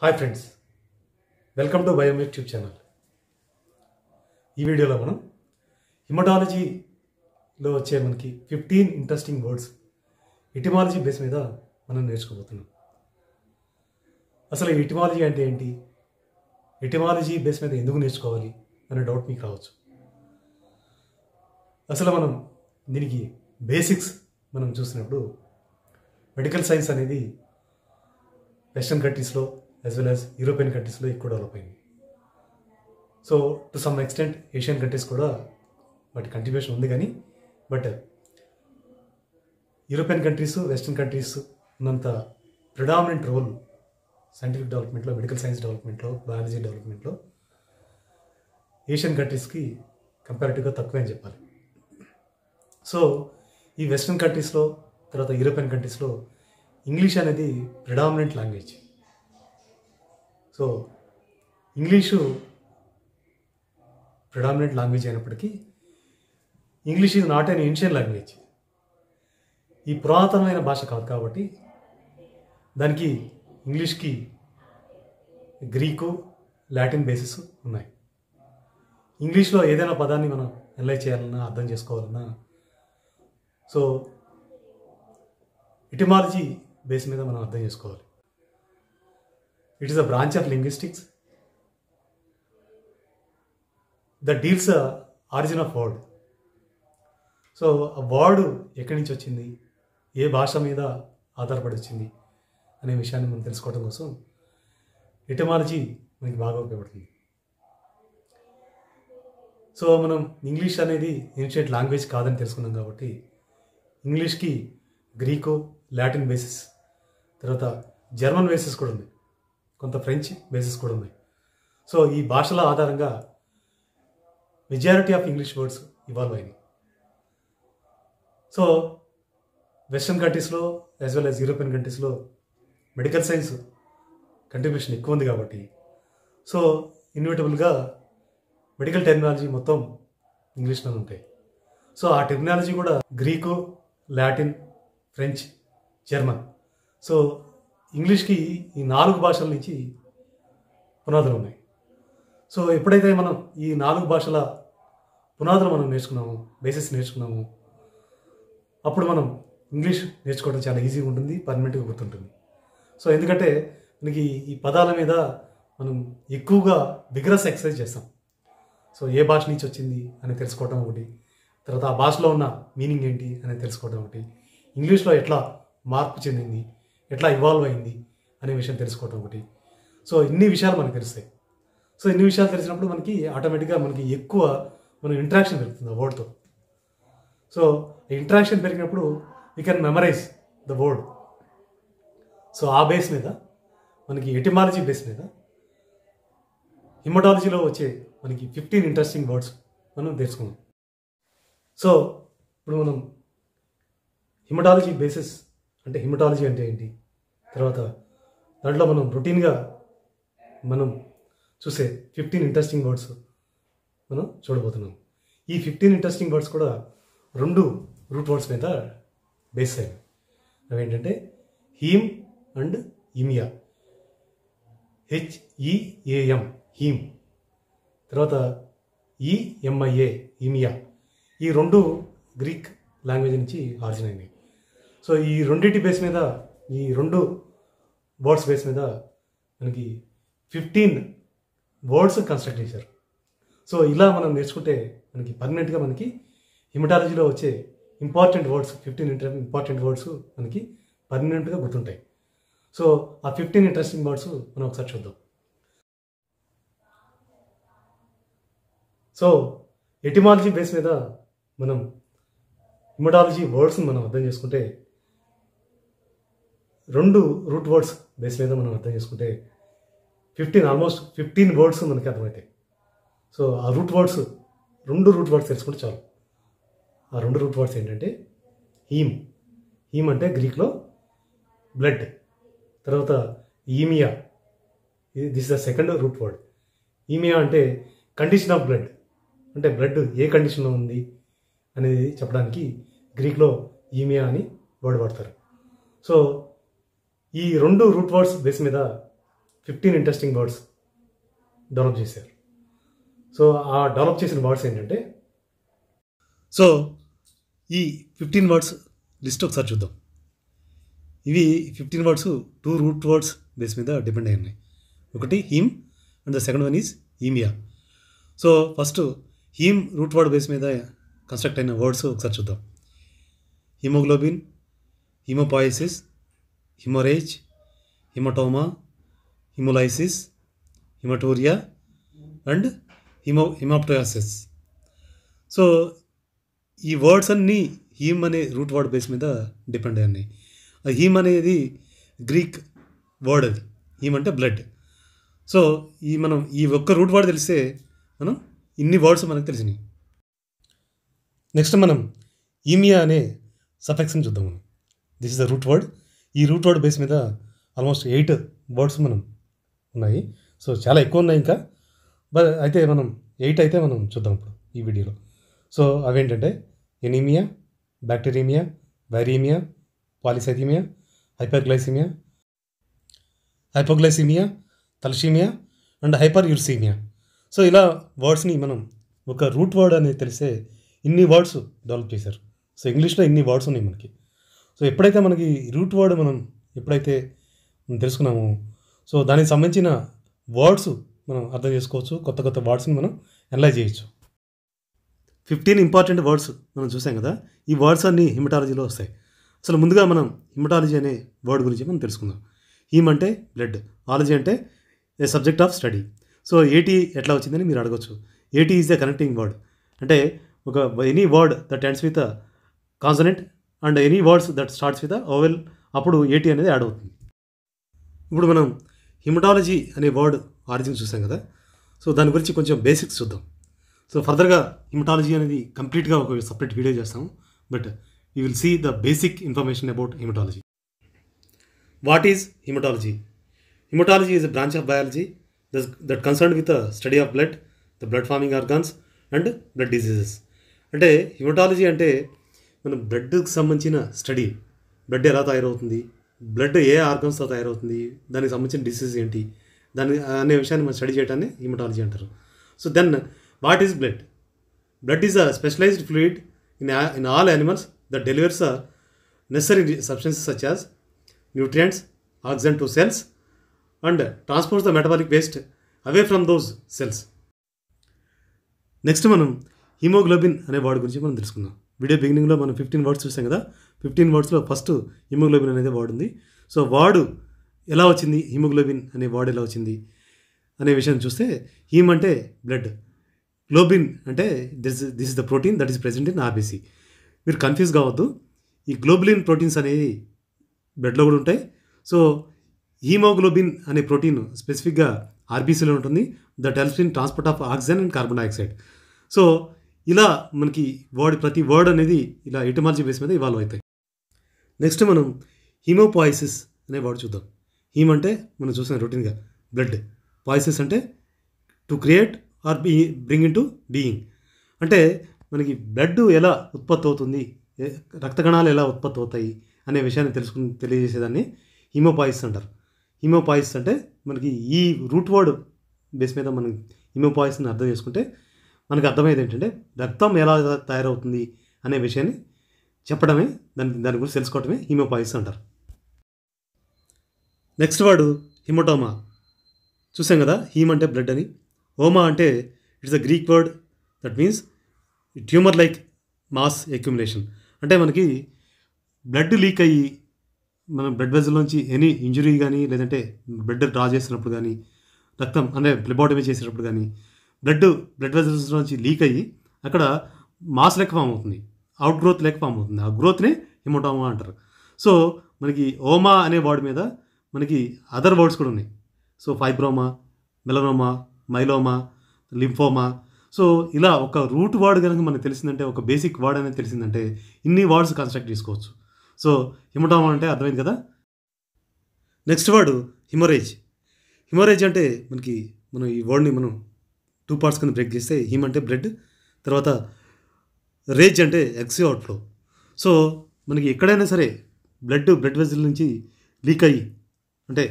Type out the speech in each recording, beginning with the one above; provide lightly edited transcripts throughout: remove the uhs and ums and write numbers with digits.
Hi friends, welcome to biome YouTube channel. ఈ వీడియోలో మనం హిమటాలజీలో వచ్చే మనకి 15 ఇంట్రెస్టింగ్ వర్డ్స్ ఎటిమాలజీ బేస్ మీద మనం నేర్చుకోబోతున్నాం. అసలు ఎటిమాలజీ అంటే ఏంటి, ఎటిమాలజీ బేస్ మీద ఎందుకు నేర్చుకోవాలి అనే డౌట్ మీకు రావచ్చు. అసలు మనం దీనికి బేసిక్స్ మనం చూసినప్పుడు మెడికల్ సైన్స్ అనేది వెస్టర్న్ కంట్రీస్లో యాజ్ వెల్ యాజ్ యూరోపియన్ కంట్రీస్లో ఎక్కువ డెవలప్ అయింది. So to some extent Asian countries కూడా వాటి కంట్రిబ్యూషన్ ఉంది, కానీ but European countries western countries ఉన్నంత ప్రిడామినెంట్ రోల్ సైంటిఫిక్ డెవలప్మెంట్లో, మెడికల్ సైన్స్ డెవలప్మెంట్లో, బయాలజీ డెవలప్మెంట్లో ఏషియన్ కంట్రీస్కి కంపారిటివ్గా తక్కువే అని చెప్పాలి. సో ఈ వెస్ట్రన్ కంట్రీస్లో, తర్వాత యూరోపియన్ కంట్రీస్లో ఇంగ్లీష్ అనేది predominant language. So English predominant language అయినప్పటికీ English is not an ancient language. ఈ పురాతనమైన భాష కాదు కాబట్టి దానికి ఇంగ్లీష్కి గ్రీకు, లాటిన్ బేసిస్ ఉన్నాయి. ఇంగ్లీష్లో ఏదైనా పదాన్ని మనం అనలైజ్ చేయాలన్నా, అర్థం చేసుకోవాలన్నా, సో ఎటిమాలజీ బేస్ మీద మనం అర్థం చేసుకోవాలి. It is a branch of linguistics that deals origin of word. So ఆ వర్డ్ ఎక్కడి నుంచి వచ్చింది, ఏ భాష మీద ఆధారపడి వచ్చింది అనే విషయాన్ని మనం తెలుసుకోవడం కోసం ఎటిమాలజీ మనకి బాగా ఉపయోగపడుతుంది. సో మనం ఇంగ్లీష్ అనేది ఏన్షియంట్ లాంగ్వేజ్ కాదని తెలుసుకున్నాం కాబట్టి ఇంగ్లీష్కి గ్రీకు, లాటిన్ బేసిస్, తర్వాత జర్మన్ బేసిస్ కూడా ఉంది, కొంత ఫ్రెంచ్ బేసిస్ కూడా ఉన్నాయి. సో ఈ భాషల ఆధారంగా majority of English words evolve అయినాయి. సో వెస్ట్రన్ కంట్రీస్లో యాజ్ వెల్ యాజ్ యూరోపియన్ కంట్రీస్లో మెడికల్ సైన్స్ కంట్రిబ్యూషన్ ఎక్కువ ఉంది కాబట్టి సో ఇన్విటబుల్గా మెడికల్ టెర్మినాలజీ మొత్తం ఇంగ్లీష్లో ఉంటాయి. సో ఆ టెర్మినాలజీ కూడా Greek, Latin, French, German. So ఇంగ్లీష్కి ఈ 4 భాషల నుంచి పునాదులు ఉన్నాయి. సో ఎప్పుడైతే మనం ఈ 4 భాషల పునాదులు మనం నేర్చుకున్నాము, బేసిస్ నేర్చుకున్నాము, అప్పుడు మనం ఇంగ్లీష్ నేర్చుకోవడం చాలా ఈజీగా ఉంటుంది, పర్మనెంట్గా గుర్తుంటుంది. సో ఎందుకంటే మనకి ఈ పదాల మీద మనం ఎక్కువగా విగ్రస్ ఎక్సర్సైజ్ చేస్తాం. సో ఏ భాష నుంచి వచ్చింది అని తెలుసుకోవడం ఒకటి, తర్వాత ఆ భాషలో ఉన్న మీనింగ్ ఏంటి అనేది తెలుసుకోవడం ఒకటి, ఇంగ్లీష్లో ఎట్లా మార్పు చెందింది, ఎట్లా ఇవాల్వ్ అయింది అనే విషయం తెలుసుకోవడం ఒకటి. సో ఇన్ని విషయాలు మనకు తెలుస్తాయి. సో ఇన్ని విషయాలు తెలిసినప్పుడు మనకి ఆటోమేటిక్గా మనకి ఎక్కువ మనం ఇంటరాక్షన్ పెరుగుతుంది ఆ వర్డ్తో. సో ఇంటరాక్షన్ పెరిగినప్పుడు we can memorise the word. So ఆ బేస్ మీద మనకి ఎటిమాలజీ బేస్ మీద హిమటాలజీలో వచ్చే మనకి 15 ఇంట్రెస్టింగ్ వర్డ్స్ మనం తెలుసుకున్నాం. సో ఇప్పుడు మనం హిమటాలజీ బేసిస్ అంటే హిమటాలజీ అంటే ఏంటి, తర్వాత దాంట్లో మనం రొటీన్గా మనం చూసే 15 ఇంట్రెస్టింగ్ వర్డ్స్ మనం చూడబోతున్నాం. ఈ 15 ఇంట్రెస్టింగ్ వర్డ్స్ కూడా 2 రూట్ వర్డ్స్ మీద బేస్ అయ్యాయి. అవి ఏంటంటే హీమ్ అండ్ ఇమియా. HEAM హీమ్, తర్వాత EMIA ఇమియా. ఈ 2 గ్రీక్ లాంగ్వేజ్ నుంచి ఆరిజిన్ అయింది. సో ఈ రెండింటి బేస్ మీద, ఈ 2 వర్డ్స్ బేస్ మీద మనకి 15 వర్డ్స్ కన్స్ట్రక్ట్ చేశారు. సో ఇలా మనం నేర్చుకుంటే మనకి పర్మనెంట్గా మనకి హిమటాలజీలో వచ్చే ఇంపార్టెంట్ వర్డ్స్ 15 ఇంపార్టెంట్ వర్డ్స్ మనకి పర్మనెంట్గా గుర్తుంటాయి. సో ఆ 15 ఇంట్రెస్టింగ్ వర్డ్స్ మనం ఒకసారి చూద్దాం. సో ఎటిమాలజీ బేస్ మీద మనం హిమటాలజీ వర్డ్స్ని మనం అర్థం చేసుకుంటే, 2 రూట్ వర్డ్స్ బేస్ మీద మనం అర్థం చేసుకుంటే ఆల్మోస్ట్ 15 వర్డ్స్ మనకి అర్థమవుతాయి. సో ఆ రూట్ వర్డ్స్ 2 రూట్ వర్డ్స్ తెలుసుకుంటే చాలు. ఆ 2 రూట్ వర్డ్స్ ఏంటంటే హీమ్ అంటే గ్రీక్లో బ్లడ్, తర్వాత emia, this is the second root word. Emia అంటే కండిషన్ ఆఫ్ బ్లడ్, అంటే బ్లడ్ ఏ కండిషన్లో ఉంది అనేది చెప్పడానికి గ్రీక్లో ఈమియా అని వర్డ్ వాడతారు. సో ఈ 2 రూట్ వర్డ్స్ బేస్ మీద 15 ఇంట్రెస్టింగ్ వర్డ్స్ డెవలప్ చేశారు. సో ఆ డెవలప్ చేసిన వర్డ్స్ ఏంటంటే, సో ఈ 15 వర్డ్స్ లిస్ట్ ఒకసారి చూద్దాం. ఇవి 15 వర్డ్స్ 2 రూట్ వర్డ్స్ బేస్ మీద డిపెండ్ అయి ఉన్నాయి. ఒకటి haem and the second one is emia. So first haem root word base మీద కన్స్ట్రక్ట్ అయిన వర్డ్స్ ఒకసారి చూద్దాం. Haemoglobin, haemopoiesis, haemorrhage, haematoma, haemolysis, haematuria and haemoptysis. So ఈ వర్డ్స్ అన్నీ హీమ్ అనే రూట్ వర్డ్ బేస్ మీద డిపెండ్ అయ్యి ఉన్నాయి. హీమ్ అనేది గ్రీక్ వర్డ్, అది హీమ్ అంటే బ్లడ్. సో మనం ఈ ఒక్క రూట్ వర్డ్ తెలిస్తే మనం ఇన్ని వర్డ్స్ మనకు తెలిసినాయి. నెక్స్ట్ మనం ఈమియా అనే సఫెక్స్ని చూద్దాం. మనం this is the root word. ఈ రూట్ వర్డ్ బేస్ మీద ఆల్మోస్ట్ 8 వర్డ్స్ మనం ఉన్నాయి. సో చాలా ఎక్కువ ఉన్నాయి ఇంకా, అయితే మనం 8 అయితే మనం చూద్దాం ఇప్పుడు ఈ వీడియోలో. సో అవేంటంటే anaemia, bacteraemia, viraemia, polycythaemia, hyperglycaemia, hypoglycaemia, thalassaemia and hyperuricaemia. So ఇలా వర్డ్స్ని మనం ఒక రూట్ వర్డ్ అనేది తెలిసే ఇన్ని వర్డ్స్ డెవలప్ చేశారు. సో ఇంగ్లీష్లో ఇన్ని వర్డ్స్ ఉన్నాయి మనకి. సో ఎప్పుడైతే మనకి రూట్ వర్డ్ మనం ఎప్పుడైతే తెలుసుకున్నామో, సో దానికి సంబంధించిన వర్డ్స్ మనం అర్థం చేసుకోవచ్చు, కొత్త కొత్త వర్డ్స్ని మనం అనలైజ్ చేయొచ్చు. 15 ఇంపార్టెంట్ వర్డ్స్ మనం చూసాం కదా. ఈ వర్డ్స్ అన్నీ హిమటాలజీలో వస్తాయి. అసలు ముందుగా మనం హిమటాలజీ అనే వర్డ్ గురించి మనం తెలుసుకుందాం. హీమ్ అంటే బ్లడ్, ఆలజీ అంటే ఏ సబ్జెక్ట్ ఆఫ్ స్టడీ. సో ఏటీ ఎట్లా వచ్చిందని మీరు అడగచ్చు. ఏటీ ఈజ్ ద కనెక్టింగ్ వర్డ్. అంటే ఒక any word that ends with consonant and any words that starts with oval, అప్పుడు ఏటీ అనేది యాడ్ అవుతుంది. ఇప్పుడు మనం హిమటాలజీ అనే వర్డ్ ఆరిజిన్ చూసాం కదా. సో దాని గురించి కొంచెం బేసిక్స్ చూద్దాం. సో ఫర్దర్గా హిమటాలజీ అనేది కంప్లీట్గా ఒక సపరేట్ వీడియో చేస్తాము, but you will see the basic information about haematology. What is haematology? Haematology is a branch of biology that concerned with the study of blood, the blood forming organs and blood diseases. అంటే haematology అంటే మన బ్లడ్కి సంబంధించిన study. Blood ఎలా తయారవుతుంది, blood ఏ ఆర్గన్స్తో తయారవుతుంది, దానికి సంబంధించిన disease ఏంటి, దాని అనే విషయాన్ని మనం స్టడీ చేయడాన్ని హిమటాలజీ అంటారు. So then what is blood? Blood is a specialised fluid in all animals that delivers necessary substances such as nutrients, oxygen to cells and transports the metabolic waste away from those cells. Next మనం haemoglobin అనే word గురించి మనం తెలుసుకుందాం. Video బిగినింగ్లో మనం 15 words చూసాం కదా. 15 వర్డ్స్లో first haemoglobin అనేది వర్డ్ ఉంది. సో వర్డ్ ఎలా వచ్చింది, హిమోగ్లోబిన్ అనే వర్డ్ ఎలా వచ్చింది అనే విషయం చూస్తే, హీమ్ అంటే బ్లడ్, గ్లోబిన్ అంటే this is the protein that is present in RBC. మీరు కన్ఫ్యూజ్ కావద్దు. ఈ గ్లోబులిన్ ప్రోటీన్స్ అనేవి బ్లడ్లో కూడా ఉంటాయి. సో హీమోగ్లోబిన్ అనే ప్రోటీన్ స్పెసిఫిక్గా ఆర్బీసీలో ఉంటుంది. That helps in transport of oxygen and carbon dioxide. So ఇలా మనకి ప్రతి వర్డ్ అనేది ఇలా ఎటిమాలజీ బేస్ మీద ఇవాల్వ్ అవుతాయి. నెక్స్ట్ మనం హిమోపాయిసిస్ అనే వర్డ్ చూద్దాం. హీమ్ అంటే మనం చూసాం రొటీన్గా బ్లడ్, పాయిసిస్ అంటే to create are bring in to being. అంటే మనకి బ్లడ్ ఎలా ఉత్పత్తి అవుతుంది, రక్త కణాలు ఎలా ఉత్పత్తి అవుతాయి అనే విషయాన్ని తెలియజేసేదాన్ని హిమోపాయిసిస్ అంటారు. హిమోపాయిసిస్ అంటే మనకి ఈ రూట్ వర్డ్ బేస్ మీద మనం హిమోపాయిసిస్ని అర్థం చేసుకుంటే మనకు అర్థమయ్యేది ఏంటంటే రక్తం ఎలా తయారవుతుంది అనే విషయాన్ని చెప్పడమే, దాని గురించి తెలుసుకోవటమే హిమోపాయిసిస్ అంటారు. Next word haematoma. చూసాం కదా, హీమ్ అంటే బ్లడ్ అని, ఓమా అంటే it's a Greek word that means tumour like mass accumulation. అంటే మనకి బ్లడ్ లీక్ అయ్యి మన బ్లడ్ వెజల్లోంచి ఎనీ ఇంజురీ కానీ, లేదంటే బ్లడ్ డ్రా చేసినప్పుడు కానీ, రక్తం అంటే ఫ్లెబోటమీ చేసేటప్పుడు కానీ బ్లడ్ వెజల్స్లోంచి లీక్ అయ్యి అక్కడ మాస్ లెక్క ఫామ్ అవుతుంది, అవుట్ గ్రోత్ లెక్క ఫామ్ అవుతుంది. ఆ గ్రోత్నే హిమోటోమా అంటారు. సో మనకి ఓమా అనే వర్డ్ మీద మనకి అదర్ వర్డ్స్ కూడా ఉన్నాయి. So fibroma, melanoma, myeloma, lymphoma. So ఇలా ఒక రూట్ వర్డ్ కనుక మనకు తెలిసిందంటే, ఒక బేసిక్ వర్డ్ అనేది తెలిసిందంటే ఇన్ని వర్డ్స్ కన్స్ట్రక్ట్ చేసుకోవచ్చు. సో హిమటోమా అంటే అర్థమైంది కదా. Next word హిమోరేజ్. హిమోరేజ్ అంటే మనం ఈ వర్డ్ని మనం 2 పార్ట్స్ కింద బ్రేక్ చేస్తే, హిమ్ అంటే బ్లడ్, తర్వాత రేజ్ అంటే ఎక్సివ్ అవుట్ఫ్లో. సో మనకి ఎక్కడైనా సరే బ్లడ్ వెజల్ నుంచి లీక్ అయ్యి, అంటే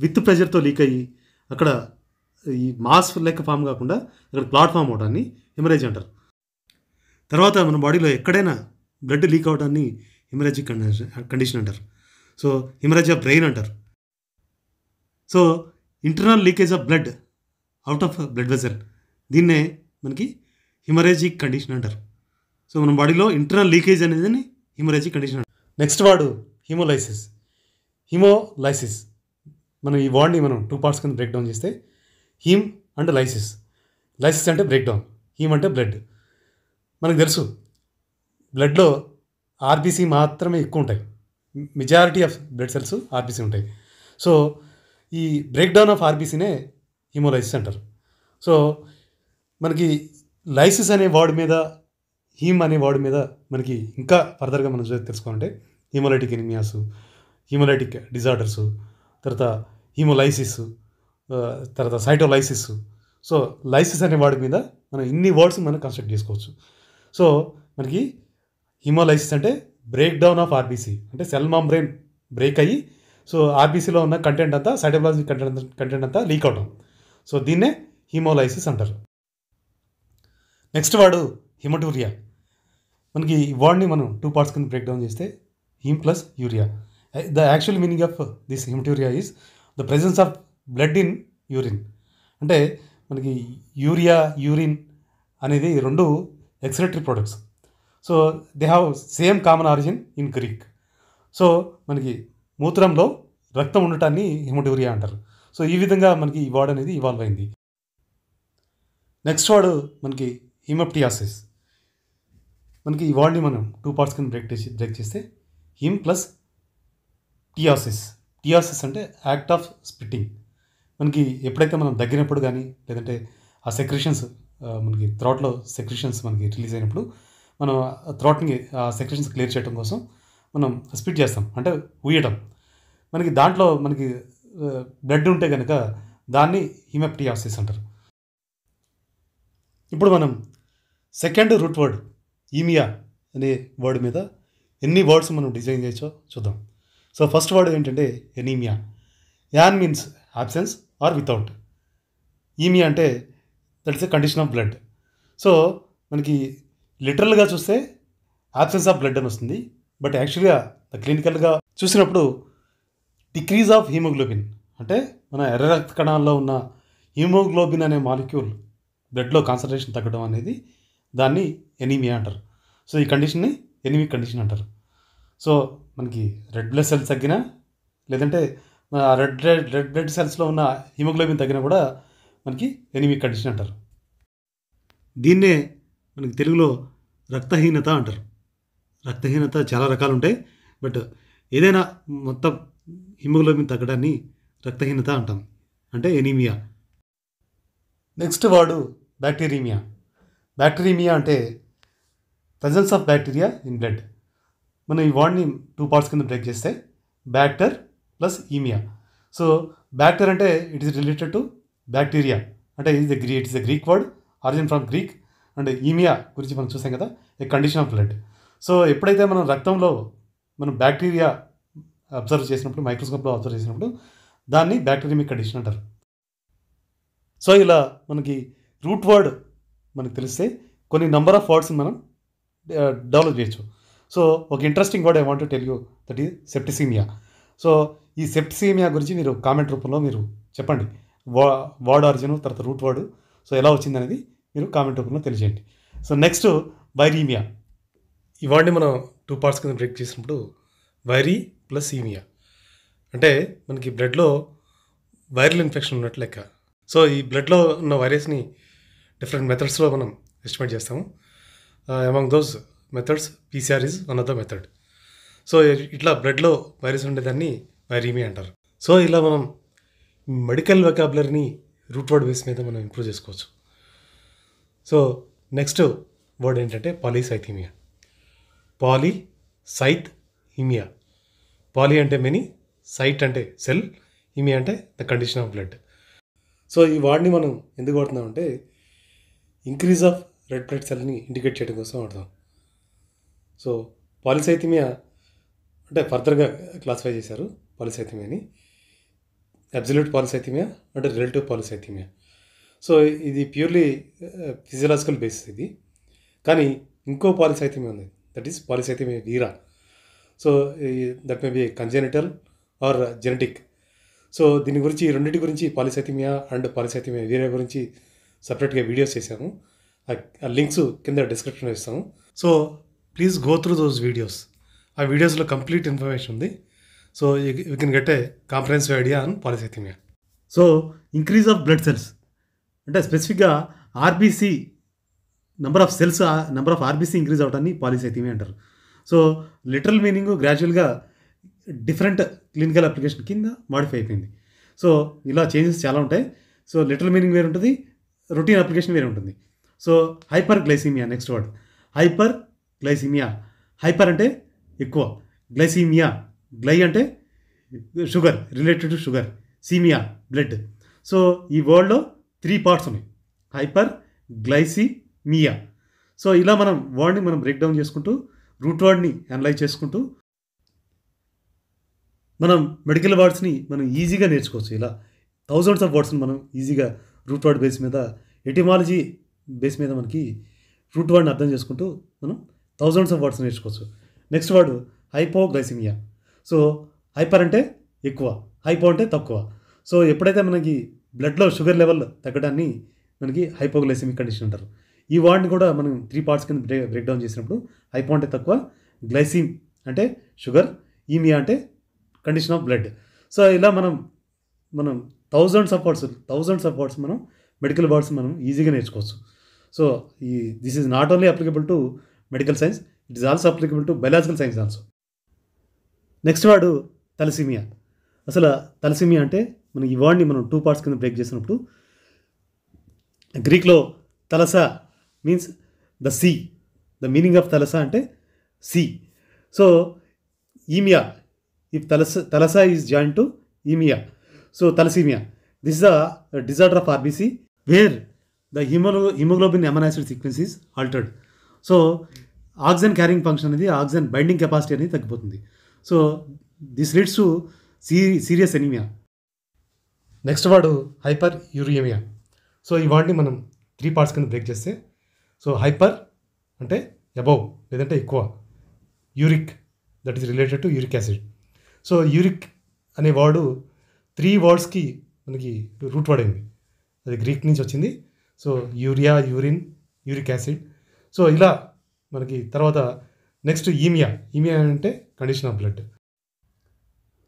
విత్ ప్రెషర్తో లీక్ అయ్యి అక్కడ ఈ మాస్ లెక్క ఫామ్ కాకుండా అక్కడ క్లాట్ ఫామ్ అవడాన్ని హెమరేజ్ అంటారు. తర్వాత మన బాడీలో ఎక్కడైనా బ్లడ్ లీక్ అవడాన్ని హెమరేజిక్ కండిషన్ అంటారు. సో హెమరేజ్ ఆఫ్ బ్రెయిన్ అంటారు. So internal leakage of blood out of blood vessel, దీన్నే మనకి హిమరేజిక్ కండిషన్ అంటారు. సో మన బాడీలో ఇంటర్నల్ లీకేజ్ అనేది హిమరేజిక్ కండిషన్ అంటారు. నెక్స్ట్ వాడు హిమోలైసిస్. హిమోలైసిస్ మనం ఈ వర్డ్ని మనం 2 పార్ట్స్ కింద బ్రేక్ డౌన్ చేస్తే హీమ్ అండ్ లైసిస్. లైసిస్ అంటే బ్రేక్ డౌన్, హీమ్ అంటే బ్లడ్. మనకు తెలుసు బ్లడ్లో ఆర్బీసీ మాత్రమే ఎక్కువ ఉంటాయి. Majority of blood cells RBC ఉంటాయి. సో ఈ బ్రేక్ డౌన్ ఆఫ్ ఆర్బీసీనే హిమోలైసిస్ అంటారు. సో మనకి లైసిస్ అనే వర్డ్ మీద, హీమ్ అనే వర్డ్ మీద మనకి ఇంకా ఫర్దర్గా మనం తెలుసుకోవాలంటే హిమోలైటిక్ ఎనిమియాస్, హిమోలైటిక్ డిజార్డర్స్, తర్వాత హిమోలైసిస్, తర్వాత సైటోలైసిస్. సో లైసిస్ అనే వర్డ్ మీద మనం ఇన్ని వర్డ్స్ మనం కన్స్ట్రక్ట్ చేసుకోవచ్చు. సో మనకి హిమోలైసిస్ అంటే బ్రేక్ డౌన్ ఆఫ్ ఆర్బీసీ, అంటే సెల్ మెంబ్రేన్ బ్రేక్ అయ్యి సో ఆర్బీసీలో ఉన్న కంటెంట్ అంతా, సైటోప్లాజమిక్ కంటెంట్ అంతా లీక్ అవడం. సో దీన్నే హిమోలైసిస్ అంటారు. నెక్స్ట్ వాడు హిమటూరియా. మనకి ఈ వర్డ్ని మనం 2 పార్ట్స్ కింద బ్రేక్ డౌన్ చేస్తే haem plus urea. The actual meaning of this haematuria is the presence of blood in urine. అంటే మనకి యూరియా, యూరిన్ అనేది 2 excretory products. So they have same common origin in Greek. So మనకి మూత్రంలో రక్తం ఉండటాన్ని హిమటూరియా అంటారు. So ఈ విధంగా మనకి ఈ వర్డ్ అనేది ఇవాల్వ్ అయింది. నెక్స్ట్ వర్డ్ మనకి హిమప్టియాసిస్. మనకి ఈ వర్డ్ని మనం 2 పార్ట్స్ కింద బ్రేక్ చేస్తే హిమ్ ప్లస్ టియాసిస్. టియాసిస్ అంటే యాక్ట్ ఆఫ్ స్ప్లిట్టింగ్. మనకి ఎప్పుడైతే మనం దగ్గినప్పుడు కానీ, లేదంటే ఆ సెక్రిషన్స్ మనకి థ్రోట్లో సెక్రిషన్స్ మనకి రిలీజ్ అయినప్పుడు మనం థ్రోట్ని ఆ సెక్రిషన్స్ క్లియర్ చేయడం కోసం మనం స్ప్లిట్ చేస్తాం, అంటే ఊయటం. మనకి దాంట్లో మనకి బ్లడ్ ఉంటే కనుక దాన్ని హిమప్టియాసిస్ అంటారు. ఇప్పుడు మనం సెకండ్ రూట్ వర్డ్ ఈమియా అనే వర్డ్ మీద ఎన్ని వర్డ్స్ మనం డిజైన్ చేయొచ్చో చూద్దాం. సో ఫస్ట్ వర్డ్ ఏంటంటే anaemia. An means absence or without. Aemia అంటే that is a condition of blood. So మనకి లిటరల్గా చూస్తే absence ఆఫ్ బ్లడ్ అని వస్తుంది. బట్ యాక్చువల్గా క్లినికల్గా చూసినప్పుడు డిక్రీజ్ ఆఫ్ హీమోగ్లోబిన్, అంటే మన ఎర్ర రక్త కణాల్లో ఉన్న హీమోగ్లోబిన్ అనే మాలిక్యూల్ బ్లడ్లో కాన్సన్ట్రేషన్ తగ్గడం అనేది దాన్ని ఎనీమియా అంటారు. సో ఈ కండిషన్ని ఎనీమిక్ కండిషన్ అంటారు. సో మనకి రెడ్ బ్లడ్ సెల్స్ తగ్గినా, లేదంటే రెడ్ బ్లడ్ సెల్స్లో ఉన్న హిమోగ్లోబిన్ తగ్గినా కూడా మనకి ఎనీమిక్ కండిషన్ అంటారు. దీన్నే మనకి తెలుగులో రక్తహీనత అంటారు. రక్తహీనత చాలా రకాలు ఉంటాయి, బట్ ఏదైనా మొత్తం హిమోగ్లోబిన్ తగ్గడాన్ని రక్తహీనత అంటాం, అంటే ఎనీమియా. నెక్స్ట్ వాడు బ్యాక్టీరియమియా. బ్యాక్టీరియమియా అంటే presence of bacteria in blood. మనం ఈ వర్డ్ని 2 పార్ట్స్ కింద బ్రేక్ చేస్తే బ్యాక్టర్ ప్లస్ ఈమియా. సో బ్యాక్టర్ అంటే it is related to bacteria, అంటే it is the Greek word, origin from Greek. And aemia గురించి మనం చూసాం కదా, a condition of blood. So ఎప్పుడైతే మనం రక్తంలో మనం బ్యాక్టీరియా అబ్జర్వ్ చేసినప్పుడు, మైక్రోస్కోప్లో అబ్జర్వ్ చేసినప్పుడు దాన్ని బ్యాక్టీరియమిక్ కండిషన్ అంటారు. సో ఇలా మనకి రూట్ వర్డ్ మనకు తెలిస్తే కొన్ని నెంబర్ ఆఫ్ వర్డ్స్ మనం డెవలప్ చేయొచ్చు. సో ఒక interesting word I want to tell you, that is septicaemia. So ఈ సెప్టిసీమియా గురించి మీరు కామెంట్ రూపంలో మీరు చెప్పండి. వర్డ్ ఆరిజిన్, తర్వాత రూట్ వర్డ్, సో ఎలా వచ్చింది అనేది మీరు కామెంట్ రూపంలో తెలియజేయండి. So next viraemia. ఈ వర్డ్ని మనం 2 పార్ట్స్ కింద బ్రేక్ చేసినప్పుడు వైరీ ప్లస్ ఈమియా, అంటే మనకి బ్లడ్లో వైరల్ ఇన్ఫెక్షన్ ఉన్నట్టు లెక్క. సో ఈ బ్లడ్లో ఉన్న వైరస్ని డిఫరెంట్ మెథడ్స్లో మనం ఎస్టిమేట్ చేస్తాము. Among those methods PCR is one of the method. So ఇట్లా బ్లడ్లో వైరస్ ఉండేదాన్ని వైరీమియా అంటారు. సో ఇలా మనం మెడికల్ వెకాబులరీని రూట్ వర్డ్ బేస్ మీద మనం ఇంప్రూవ్ చేసుకోవచ్చు. సో నెక్స్ట్ వర్డ్ ఏంటంటే పాలీసైథీమియా. పాలీసైథీమియా. పాలీ అంటే మెనీ, సైట్ అంటే సెల్, ఇమియా అంటే the condition of blood. So ఈ వర్డ్ని మనం ఎందుకు వాడుతున్నామంటే ఇంక్రీజ్ ఆఫ్ రెడ్ బ్లడ్ సెల్ని ఇండికేట్ చేయడం కోసం వాడతాం. సో పాలీసైథీమియా అంటే ఫర్దర్గా క్లాసిఫై చేశారు పాలీసైథీమియాని. అబ్సల్యూట్ పాలిసైథీమియా అంటే రిలేటివ్ పాలిసైథీమియా. సో ఇది ప్యూర్లీ ఫిజియలాజికల్ బేసిస్ ఇది. కానీ ఇంకో పాలిసైథీమియా ఉంది, that is polycythemia vera. So that may be congenital or genetic. So దీని గురించి రెండింటి గురించి పాలిసైథీమియా అండ్ పాలిసైథీమియా వీరా గురించి సపరేట్గా వీడియోస్ చేశాము. ఆ లింక్స్ కింద డిస్క్రిప్షన్లో ఇస్తాము. So please go through those videos. ఆ వీడియోస్లో కంప్లీట్ ఇన్ఫర్మేషన్ ఉంది. So you can get a comprehensive idea on polycythaemia. So increase of blood cells అంటే స్పెసిఫిక్గా RBC number of cells, number of RBC increase అవటాన్ని polycythaemia అంటారు. So literal meaning గ్రాడ్యువల్గా different clinical application కింద modify అయిపోయింది. So ఇలా changes చాలా ఉంటాయి. సో లిటరల్ మీనింగ్ వేరే ఉంటుంది, రొటీన్ అప్లికేషన్ వేరే ఉంటుంది. So hyperglycaemia next word. Hyperglycaemia. Hyper అంటే ఎక్కువ, గ్లైసీమియా గ్లై అంటే sugar, related to sugar, caemia blood. So ఈ వర్డ్లో 3 పార్ట్స్ ఉన్నాయి, హైపర్ గ్లైసీమియా. సో ఇలా మనం వర్డ్ని మనం బ్రేక్ డౌన్ చేసుకుంటూ రూట్ వర్డ్ని అనలైజ్ చేసుకుంటూ మనం మెడికల్ వర్డ్స్ని మనం ఈజీగా నేర్చుకోవచ్చు. ఇలా థౌజండ్స్ ఆఫ్ వర్డ్స్ని మనం ఈజీగా రూట్ వర్డ్ బేస్ మీద, ఎటిమాలజీ బేస్ మీద మనకి రూట్ వర్డ్ని అర్థం చేసుకుంటూ మనం థౌజండ్స్ ఆఫ్ వర్డ్స్ నేర్చుకోవచ్చు. Next word hypoglycaemia. So hyper అంటే ఎక్కువ, హైపో అంటే తక్కువ. సో ఎప్పుడైతే మనకి బ్లడ్లో షుగర్ లెవెల్ తగ్గడాన్ని మనకి హైపోగ్లైసిమిక్ కండిషన్ అంటారు. ఈ వర్డ్ని కూడా మనం 3 పార్ట్స్ కింద బ్రేక్ డౌన్ చేసినప్పుడు హైపో అంటే తక్కువ, గ్లైసిమ్ అంటే షుగర్, ఈమియా అంటే కండిషన్ ఆఫ్ బ్లడ్. సో ఇలా మనం థౌజండ్స్ ఆఫ్ వర్డ్స్ మనం మెడికల్ వర్డ్స్ మనం ఈజీగా నేర్చుకోవచ్చు. So this is not only applicable to medical science, it is also applicable to biological science also. Next word thalassaemia. అసలు తలసీమియా అంటే మనం ఈ వర్డ్ని మనం 2 పార్ట్స్ కింద బ్రేక్ చేసినప్పుడు, గ్రీక్లో thalassa means the sea. The meaning of thalassa అంటే sea. So aemia, if thalassa is joint to aemia, so thalassaemia. This is the disorder of RBC where the haemoglobin amino acid sequence is altered. So oxygen carrying function అనేది, oxygen binding capacity అనేది తగ్గిపోతుంది. So this leads to serious anaemia. Next word hyper uraemia. So ఈ వర్డ్ని మనం 3 parts కింద break చేస్తే, so hyper అంటే above లేదంటే ఎక్కువ, uric that is related to uric acid. So uric అనే వర్డ్ 3 వర్డ్స్కి మనకి రూట్ వర్డ్ అయింది, అది గ్రీక్ నుంచి వచ్చింది. So urea, urine, uric acid. So ఇలా మనకి తర్వాత నెక్స్ట్ ఈమియా అంటే కండిషన్ ఆఫ్ బ్లడ్.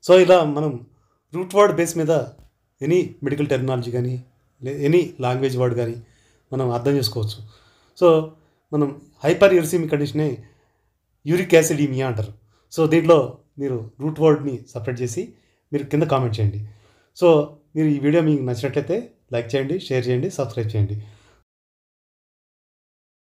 సో ఇలా మనం రూట్ వర్డ్ బేస్ మీద ఎనీ మెడికల్ టెర్మినాలజీ కానీ ఎనీ లాంగ్వేజ్ వర్డ్ కానీ మనం అర్థం చేసుకోవచ్చు. సో మనం హైపర్ యూరిసిమిక్ కండిషనే యూరిక్ యాసిడ్ ఈమియా అంటారు. సో దీంట్లో మీరు రూట్ వర్డ్ని సపరేట్ చేసి మీరు కింద కామెంట్ చేయండి. సో మీరు ఈ వీడియో మీకు నచ్చినట్లయితే లైక్ చేయండి, షేర్ చేయండి, సబ్స్క్రైబ్ చేయండి.